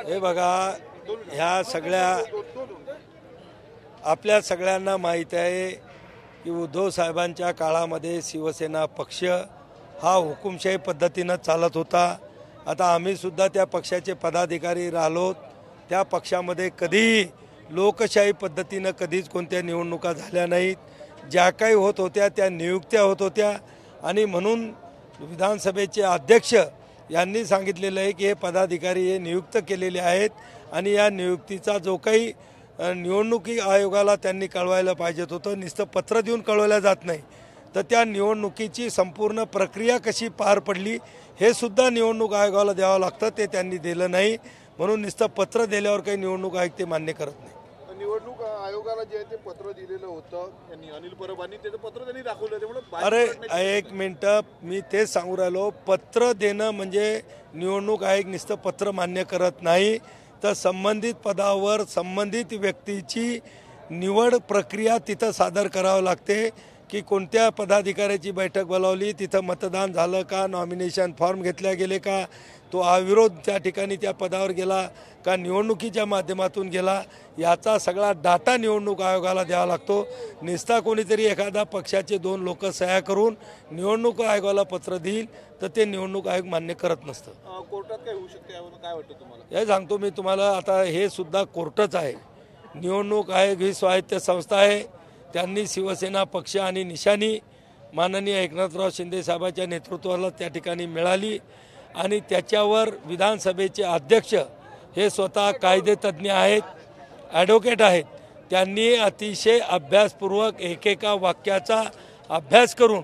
हे बघा, ह्या सगळ्या आपल्या सगळ्यांना माहीत आहे की उद्धव साहेबांच्या काळामध्ये शिवसेना पक्ष हा हुकुमशाही पद्धतीनं चालत होता। आता आम्ही सुद्धा त्या पक्षाचे पदाधिकारी राहिलो। त्या पक्षामध्ये कधी लोकशाही पद्धतीनं कधीच कोणत्या निवडणुका झाल्या नाहीत। ज्या काही होत होत्या त्या नियुक्त्या होत होत्या आणि म्हणून विधानसभेचे अध्यक्ष यांनी सांगितलेलं आहे की हे पदाधिकारी हे नियुक्त केलेले आहेत आणि या नियुक्तीचा जो काही निवडणुकी आयोगाला त्यांनी कळवायला पाहिजेत होतं, नुसतं पत्र देऊन कळवलं जात नाही। तर त्या निवडणुकीची संपूर्ण प्रक्रिया कशी पार पडली हे सुद्धा निवडणूक आयोगाला द्यावं लागतं, ते त्यांनी दिलं नाही। म्हणून नुसतं पत्र दिल्यावर काही निवडणूक आयोग ते मान्य करत नाही। निवडणूक आयोगाला जे ते पत्र दिलेलं होतं त्यांनी अनिल परबांनी त्याचं पत्र त्यांनी दाखवलं त्यामुळे अरे एक मिनटं, मी तेच सांगू राहिलो, पत्र देणं म्हणजे निवडणूक आयोग नुसतं पत्र मान्य करत नाही, तर संबंधित पदावर संबंधित व्यक्तीची निवड प्रक्रिया तिथं सादर करावं लागते की कोणत्या पदाधिकाऱ्याची बैठक बोलावली, तिथं मतदान झालं का, नॉमिनेशन फॉर्म घेतले गेले का, तो अविरोध त्या ठिकाणी त्या पदावर गेला का निवडणुकीच्या माध्यमातून गेला, याचा सगळा डाटा निवडणूक आयोगाला द्यावा लागतो। निस्ता कोणीतरी एखादा पक्षाचे 2 लोक सह्या करून निवडणूक आयोगाला पत्र देईल तर ते निवडणूक आयोग मान्य करत नसतं। कोर्टात काय होऊ शकते यावरून काय वाटतं तुम्हाला? हे सांगतो मी तुम्हाला, आता हे सुद्धा कोर्टच आहे। निवडणूक आयोग ही स्वायत्त संस्था आहे। त्यांनी शिवसेना पक्ष आणि निशाणी माननीय एकनाथराव शिंदे साहेबांच्या नेतृत्वाला त्या ठिकाणी मिळाली आणि त्याच्यावर विधानसभेचे अध्यक्ष हे स्वतः कायदेतज्ञ आहेत, ॲडव्होकेट आहेत। त्यांनी अतिशय अभ्यासपूर्वक एकेका वाक्याचा अभ्यास करून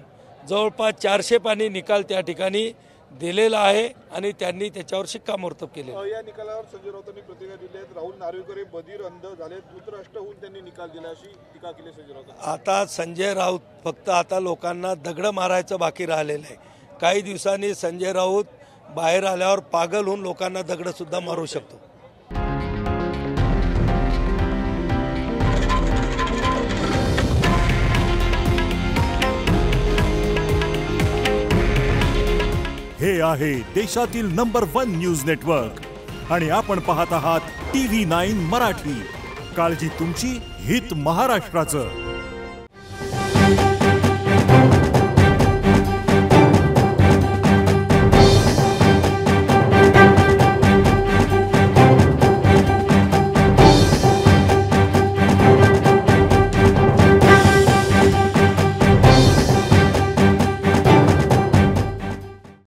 जवळपास 400 पानी निकाल त्या ठिकाणी दिलेला आहे आणि त्यांनी त्याच्यावर शिक्कामोर्तब केले। या निकालावर संजय राऊतांनी प्रतिक्रिया दिली आहे। राहुल नार्वेकर हे बधीर अंध झाले, धृतराष्ट्र होऊन त्यांनी निकाल दिला अशी टीका केली संजय राऊत। आता संजय राऊत फक्त आता लोकांना दगड मारायचं बाकी राहिलेलं आहे। काही दिवसांनी संजय राऊत बाहेर आल्यावर पागल होऊन लोकांना दगड सुद्धा मारू शकतो। हे आहे देशातील नंबर 1 न्यूज नेटवर्क आणि आपण पाहत आहात TV9 मराठी। काळजी तुमची, हित महाराष्ट्राचं।